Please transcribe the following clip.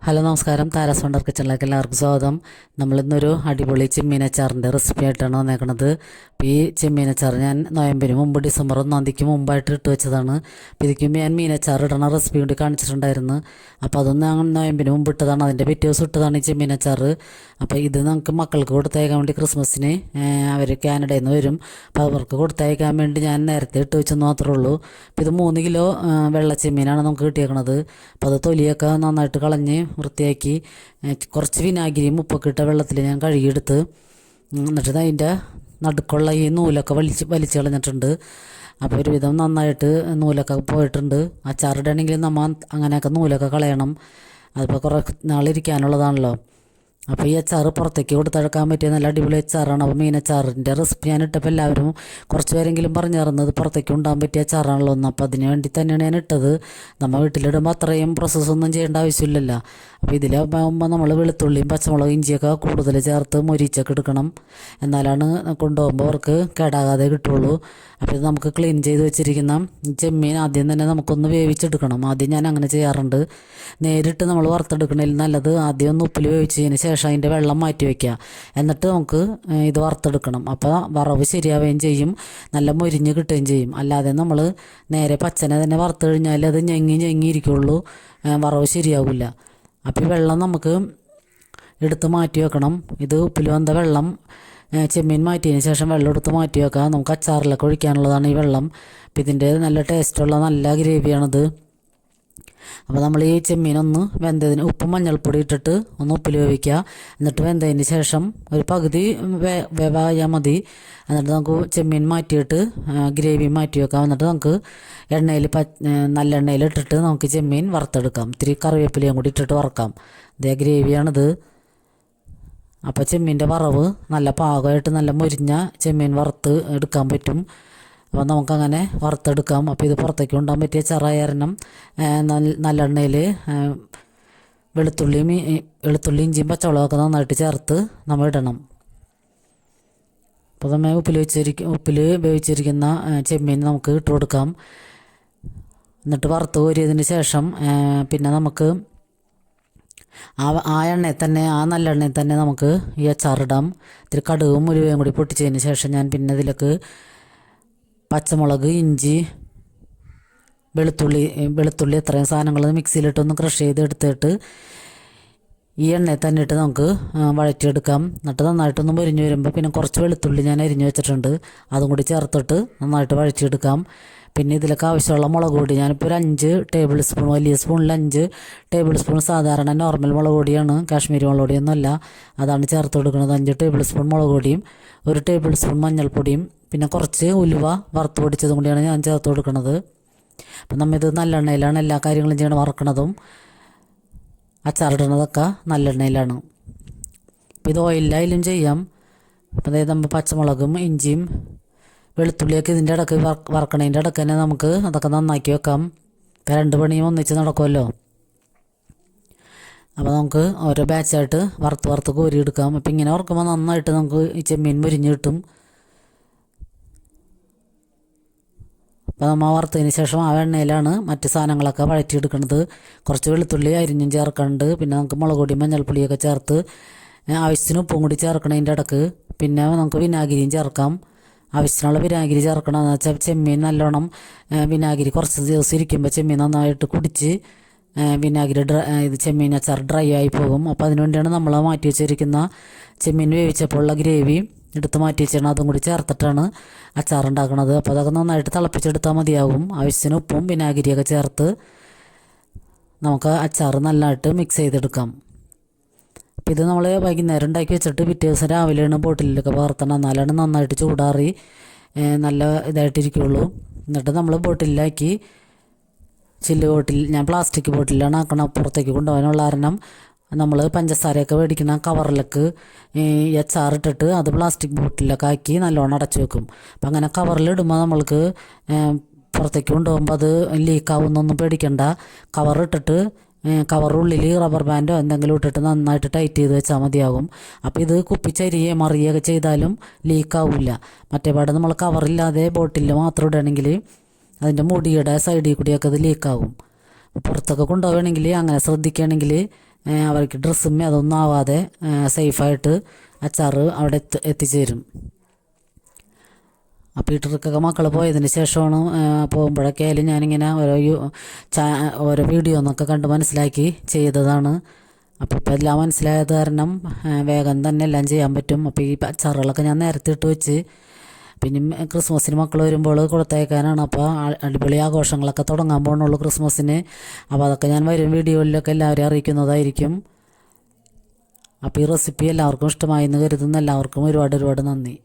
Hello നമസ്കാരം, Tara's wonder കിച്ചണിലേക്ക് എല്ലാവർക്കും സ്വാഗതം. നമ്മളിന്നൊരു അടിപൊളി ചെമ്മീനച്ചാറിൻ്റെ റെസിപ്പി ആയിട്ടാണ് വന്നേക്കുന്നത്. അപ്പോൾ ഈ ചെമ്മീനച്ചാർ ഞാൻ നോയമ്പിന് മുമ്പ് ഡിസംബർ 1 തീയതിക്ക് മുമ്പായിട്ട് ഇട്ട് വെച്ചതാണ്. അപ്പോൾ ഇതിക്കും ഞാൻ മീനച്ചാർ ഇടണ റെസിപ്പി കൂടി കാണിച്ചിട്ടുണ്ടായിരുന്നു. അപ്പോൾ അതൊന്നും ഞാൻ നോയമ്പിന് മുമ്പ് ഇട്ടതാണ്. അതിൻ്റെ പിറ്റേ ദിവസം ഇട്ടതാണ് ഈ ചെമ്മീനച്ചാർ. അപ്പോൾ ഇത് നമുക്ക് മക്കൾക്ക് കൊടുത്തയക്കാൻ വേണ്ടി ക്രിസ്മസിന് അവർ കാനഡയിൽ നിന്ന് വരും. അപ്പോൾ അവർക്ക് കൊടുത്തയക്കാൻ വേണ്ടി ഞാൻ നേരത്തെ ഇട്ട് വെച്ചെന്ന് മാത്രമേ ഉള്ളൂ. അപ്പോൾ ഇത് 3 കിലോ വെള്ള ചെമ്മീനാണ് നമുക്ക് കിട്ടിയേക്കണത്. അപ്പോൾ അത് തൊലിയൊക്കെ നന്നായിട്ട് കളഞ്ഞ് വൃത്തിയാക്കി കുറച്ച് വിനാഗിരിയും ഉപ്പൊക്കെ ഇട്ട വെള്ളത്തിൽ ഞാൻ കഴുകിയെടുത്ത് എന്നിട്ട് അതിൻ്റെ നടുക്കുള്ള ഈ നൂലൊക്കെ വലിച്ച് കളഞ്ഞിട്ടുണ്ട്. അപ്പോൾ ഒരുവിധം നന്നായിട്ട് നൂലൊക്കെ പോയിട്ടുണ്ട്. അച്ചാറിടണമെങ്കിൽ നമ്മൾ അങ്ങനെയൊക്കെ നൂലൊക്കെ കളയണം. അതിപ്പോൾ കുറേ നാളിരിക്കാനുള്ളതാണല്ലോ. അപ്പോൾ ഈ അച്ചാറ് പുറത്തേക്ക് കൊടുത്തഴക്കാൻ പറ്റിയ നല്ല അടിപൊളി അച്ചാറാണ്. അപ്പോൾ മീനച്ചാറിൻ്റെ റെസിപ്പി ഞാൻ ഇട്ടപ്പോൾ എല്ലാവരും കുറച്ച് പേരെങ്കിലും പറഞ്ഞു തരുന്നത് പുറത്തേക്ക് ഉണ്ടാകാൻ പറ്റിയ അച്ചാറാണല്ലോ എന്ന്. അപ്പോൾ അതിന് വേണ്ടി തന്നെയാണ് ഞാൻ ഇട്ടത്. നമ്മൾ വീട്ടിലിടുമ്പോൾ അത്രയും പ്രോസസ്സൊന്നും ചെയ്യേണ്ട ആവശ്യമില്ലല്ലോ. അപ്പോൾ ഇതിലാകുമ്പോൾ നമ്മൾ വെളുത്തുള്ളിയും പച്ചമുളകും ഇഞ്ചിയൊക്കെ കൂടുതൽ ചേർത്ത് മൊരിച്ചൊക്കെ എടുക്കണം. എന്നാലാണ് കൊണ്ടുപോകുമ്പോൾ അവർക്ക് കേടാകാതെ കിട്ടുള്ളൂ. അപ്പോൾ ഇത് നമുക്ക് ക്ലീൻ ചെയ്ത് വെച്ചിരിക്കുന്ന ചെമ്മീൻ ആദ്യം തന്നെ നമുക്കൊന്ന് വേവിച്ചെടുക്കണം. ആദ്യം ഞാൻ അങ്ങനെ ചെയ്യാറുണ്ട്. നേരിട്ട് നമ്മൾ വറുത്തെടുക്കണതിൽ നല്ലത് ആദ്യം ഒന്ന് ഉപ്പിൽ വേവിച്ചതിന് ശേഷം അതിൻ്റെ വെള്ളം മാറ്റി വയ്ക്കുക. എന്നിട്ട് നമുക്ക് ഇത് വറുത്തെടുക്കണം. അപ്പോൾ വറവ് ശരിയാവുകയും ചെയ്യും, നല്ല മൊരിഞ്ഞ് കിട്ടുകയും ചെയ്യും. അല്ലാതെ നമ്മൾ നേരെ പച്ചനെ തന്നെ വറുത്ത് കഴിഞ്ഞാൽ അത് ഞെങ്ങിയിരിക്കുള്ളൂ, വറവ് ശരിയാവില്ല. അപ്പോൾ ഈ വെള്ളം നമുക്ക് എടുത്ത് മാറ്റി വെക്കണം. ഇത് ഉപ്പിൽ വന്ന വെള്ളം ചെമ്മീൻ മാറ്റിയതിന് ശേഷം വെള്ളം എടുത്ത് മാറ്റി വെക്കുക. നമുക്ക് അച്ചാറിലൊക്കെ ഒഴിക്കാനുള്ളതാണ് ഈ വെള്ളം. അപ്പോൾ ഇതിൻ്റെ നല്ല ടേസ്റ്റുള്ള നല്ല ഗ്രേവിയാണിത്. അപ്പോൾ നമ്മൾ ഈ ചെമ്മീനൊന്ന് വെന്തതിന് ഉപ്പും മഞ്ഞൾപ്പൊടി ഇട്ടിട്ട് ഒന്ന് ഉപ്പിൽ വേവിക്കുക. എന്നിട്ട് വെന്തതിന് ശേഷം ഒരു പകുതി വേവായാൽ മതി. എന്നിട്ട് നമുക്ക് ചെമ്മീൻ മാറ്റിയിട്ട് ഗ്രേവി മാറ്റി വെക്കാം. എന്നിട്ട് നമുക്ക് എണ്ണയിൽ നല്ല എണ്ണയിൽ ഇട്ടിട്ട് നമുക്ക് ചെമ്മീൻ വറുത്തെടുക്കാം. ഇത്തിരി കറിവേപ്പിലയും കൂടി ഇട്ടിട്ട് വറക്കാം. ഇതേ ഗ്രേവിയാണിത്. അപ്പോൾ ചെമ്മീൻ്റെ വറവ് നല്ല പാകമായിട്ട് നല്ല മൊരിഞ്ഞ ചെമ്മീൻ വറുത്ത് എടുക്കാൻ പറ്റും. അപ്പോൾ നമുക്കങ്ങനെ വറുത്തെടുക്കാം. അപ്പോൾ ഇത് പുറത്തേക്ക് കൊണ്ടുപോകാൻ പറ്റിയ ചെറായ കാരണം നല്ലെണ്ണയിൽ വെളുത്തുള്ളി ഇഞ്ചിയും പച്ചമുളകൊക്കെ നന്നായിട്ട് ചേർത്ത് നമ്മൾ ഇടണം. അപ്പോൾ നമ്മൾ ഉപ്പിൽ വേവിച്ചിരിക്കുന്ന ചെമ്മീൻ നമുക്ക് ഇട്ട് കൊടുക്കാം. എന്നിട്ട് വറുത്ത് കോരിയതിന് ശേഷം പിന്നെ നമുക്ക് ആ എണ്ണയിൽ തന്നെ, ആ നല്ലെണ്ണയിൽ തന്നെ നമുക്ക് ഈ അച്ചാറിടാം. ഇത്തിരി കടുകും ഉലുവയും കൂടി പൊട്ടിച്ചതിന് ശേഷം ഞാൻ പിന്നെ ഇതിലേക്ക് പച്ചമുളക്, ഇഞ്ചി, വെളുത്തുള്ളി ഇത്രയും സാധനങ്ങൾ മിക്സിയിലിട്ടൊന്ന് ക്രഷ് ചെയ്ത് എടുത്തിട്ട് ഈ എണ്ണയിൽ തന്നെ ഇട്ട് നമുക്ക് വഴറ്റിയെടുക്കാം. എന്നിട്ട് നന്നായിട്ടൊന്ന് മുരിഞ്ഞ് വരുമ്പോൾ പിന്നെ കുറച്ച് വെളുത്തുള്ളി ഞാൻ അരിഞ്ഞ് വെച്ചിട്ടുണ്ട്, അതും കൂടി ചേർത്തിട്ട് നന്നായിട്ട് വഴറ്റിയെടുക്കാം. പിന്നെ ഇതിലൊക്കെ ആവശ്യമുള്ള മുളക് പൊടി ഞാനിപ്പോൾ ഒരു 5 ടേബിൾ സ്പൂൺ, വലിയ സ്പൂണിൽ 5 ടേബിൾ സ്പൂൺ സാധാരണ നോർമൽ മുളക് പൊടിയാണ്, കാശ്മീരി മുളക് പൊടിയൊന്നുമല്ല, അതാണ് ചേർത്ത് കൊടുക്കുന്നത്. 5 ടേബിൾ സ്പൂൺ മുളക് പൊടിയും 1 ടേബിൾ സ്പൂൺ മഞ്ഞൾപ്പൊടിയും പിന്നെ കുറച്ച് ഉലുവ വറുത്ത് പൊടിച്ചതും കൂടിയാണ് ഞാൻ ചേർത്ത് കൊടുക്കുന്നത്. അപ്പം നമ്മിത് നല്ലെണ്ണയിലാണ് എല്ലാ കാര്യങ്ങളും ചെയ്യണം. വറക്കണതും അച്ചാറിടുന്നതൊക്കെ നല്ലെണ്ണയിലാണ്. അപ്പോൾ ഇത് ഓയിലായാലും ചെയ്യാം. അപ്പോൾ അതായത് നമ്മൾ പച്ചമുളകും ഇഞ്ചിയും വെളുത്തുള്ളിയൊക്കെ ഇതിൻ്റെ ഇടയ്ക്ക് വറക്കണതിൻ്റെ ഇടയ്ക്ക് തന്നെ നമുക്ക് അതൊക്കെ നന്നാക്കി വെക്കാം. 2 പണിയും ഒന്നിച്ച് നടക്കുമല്ലോ. അപ്പോൾ നമുക്ക് ഓരോ ബാച്ചായിട്ട് വറുത്ത് കോരിയെടുക്കാം. അപ്പോൾ ഇങ്ങനെ വറക്കുമ്പോൾ നന്നായിട്ട് നമുക്ക് ഈ ചെമ്മീൻ മുരിഞ്ഞ് കിട്ടും. അപ്പോൾ നമ്മൾ വറുത്തതിന് ശേഷം ആ എണ്ണയിലാണ് മറ്റ് സാധനങ്ങളൊക്കെ വഴറ്റിയെടുക്കുന്നത്. കുറച്ച് വെളുത്തുള്ളി അരിഞ്ഞും ചേർക്കുന്നുണ്ട്. പിന്നെ നമുക്ക് മുളക് പൊടി മഞ്ഞൾപ്പൊടിയൊക്കെ ചേർത്ത് ആവശ്യത്തിന് ഉപ്പും കൂടി ചേർക്കണതിൻ്റെ ഇടയ്ക്ക് പിന്നെ നമുക്ക് വിനാഗിരിയും ചേർക്കാം. ആവശ്യത്തിനുള്ള വിനാഗിരി ചേർക്കണം. എന്ന് വെച്ചാൽ ചെമ്മീൻ നല്ലോണം വിനാഗിരി കുറച്ച് ദിവസം ഇരിക്കുമ്പോൾ ചെമ്മീൻ നന്നായിട്ട് കുടിച്ച് വിനാഗിരി ഇത് ചെമ്മീൻ അച്ചാർ ഡ്രൈ ആയി പോകും. അപ്പോൾ അതിനുവേണ്ടിയാണ് നമ്മൾ മാറ്റി വെച്ചിരിക്കുന്ന ചെമ്മീൻ വേവിച്ചപ്പോഴുള്ള ഗ്രേവി എടുത്ത് മാറ്റി വെച്ചാണ് അതും കൂടി ചേർത്തിട്ടാണ് അച്ചാറുണ്ടാക്കുന്നത്. അപ്പോൾ അതൊക്കെ നന്നായിട്ട് തിളപ്പിച്ചെടുത്താൽ മതിയാകും. ആവശ്യത്തിന് ഉപ്പും വിനാഗിരിയൊക്കെ ചേർത്ത് നമുക്ക് അച്ചാർ നല്ലതായിട്ട് മിക്സ് ചെയ്തെടുക്കാം. അപ്പോൾ ഇത് നമ്മൾ വൈകുന്നേരം ഉണ്ടാക്കി വെച്ചിട്ട് പിറ്റേ ദിവസം രാവിലെയാണ് ബോട്ടിലൊക്കെ പകർത്തണം. എന്നാലാണ് നന്നായിട്ട് ചൂടാറി നല്ല ഇതായിട്ടിരിക്കുള്ളൂ. എന്നിട്ട് നമ്മൾ ബോട്ടിലാക്കി ചില്ല് ബോട്ടിൽ, ഞാൻ പ്ലാസ്റ്റിക് ബോട്ടിലാണ് ആക്കണം പുറത്തേക്ക് കൊണ്ടുപോകാനുള്ള കാരണം. നമ്മൾ പഞ്ചസാരയൊക്കെ മേടിക്കുന്ന കവറിലേക്ക് ഈ അച്ചാറിട്ടിട്ട് അത് പ്ലാസ്റ്റിക് ബോട്ടിലൊക്കെ ആക്കി നല്ലോണം അടച്ചു വെക്കും. അപ്പം അങ്ങനെ കവറിലിടുമ്പോൾ നമ്മൾക്ക് പുറത്തേക്ക് കൊണ്ടുപോകുമ്പോൾ അത് ലീക്കാവുന്നൊന്നും പേടിക്കണ്ട. കവറിട്ടിട്ട് കവറുള്ളിൽ റബ്ബർ ബാൻഡോ എന്തെങ്കിലും ഇട്ടിട്ട് നന്നായിട്ട് ടൈറ്റ് ചെയ്ത് വെച്ചാൽ മതിയാകും. അപ്പോൾ ഇത് കുപ്പിച്ചരിയെ മറിയുകയൊക്കെ ചെയ്താലും ലീക്കാവില്ല. മറ്റേപാട് നമ്മൾ കവറില്ലാതെ ബോട്ടിൽ മാത്രം ഇടുകയാണെങ്കിൽ അതിൻ്റെ മുടിയുടെ സൈഡിൽ കൂടിയൊക്കെ അത് ലീക്കാവും. പുറത്തൊക്കെ കൊണ്ടുപോവുകയാണെങ്കിൽ അങ്ങനെ ശ്രദ്ധിക്കുകയാണെങ്കിൽ അവർക്ക് ഡ്രസ്സും അതൊന്നും ആവാതെ സേഫായിട്ട് അച്ചാർ അവിടെ എത്തിച്ചേരും. അപ്പോൾ ഈ ട്രിക്കൊക്കെ മക്കൾ പോയതിന് ശേഷമാണ് പോകുമ്പോഴൊക്കെ ആയാലും ഞാനിങ്ങനെ ഓരോ വീഡിയോ എന്നൊക്കെ കണ്ട് മനസ്സിലാക്കി ചെയ്തതാണ്. അപ്പോൾ ഇപ്പോൾ എല്ലാം മനസ്സിലായത് കാരണം വേഗം തന്നെ എല്ലാം ചെയ്യാൻ പറ്റും. അപ്പോൾ ഈ അച്ചാറുകളൊക്കെ ഞാൻ നേരത്തെ ഇട്ട് വെച്ച് പിന്നെ ക്രിസ്മസിന് മക്കൾ വരുമ്പോൾ കൊടുത്തയക്കാനാണ്. അപ്പോൾ അടിപൊളി ആഘോഷങ്ങളൊക്കെ തുടങ്ങാൻ പോകണുള്ളൂ ക്രിസ്മസിന്. അപ്പോൾ അതൊക്കെ ഞാൻ വരും വീഡിയോയിലൊക്കെ എല്ലാവരെയും അറിയിക്കുന്നതായിരിക്കും. അപ്പോൾ ഈ റെസിപ്പി എല്ലാവർക്കും ഇഷ്ടമായി എന്ന് കരുതുന്നു. എല്ലാവർക്കും ഒരുപാട് നന്ദി.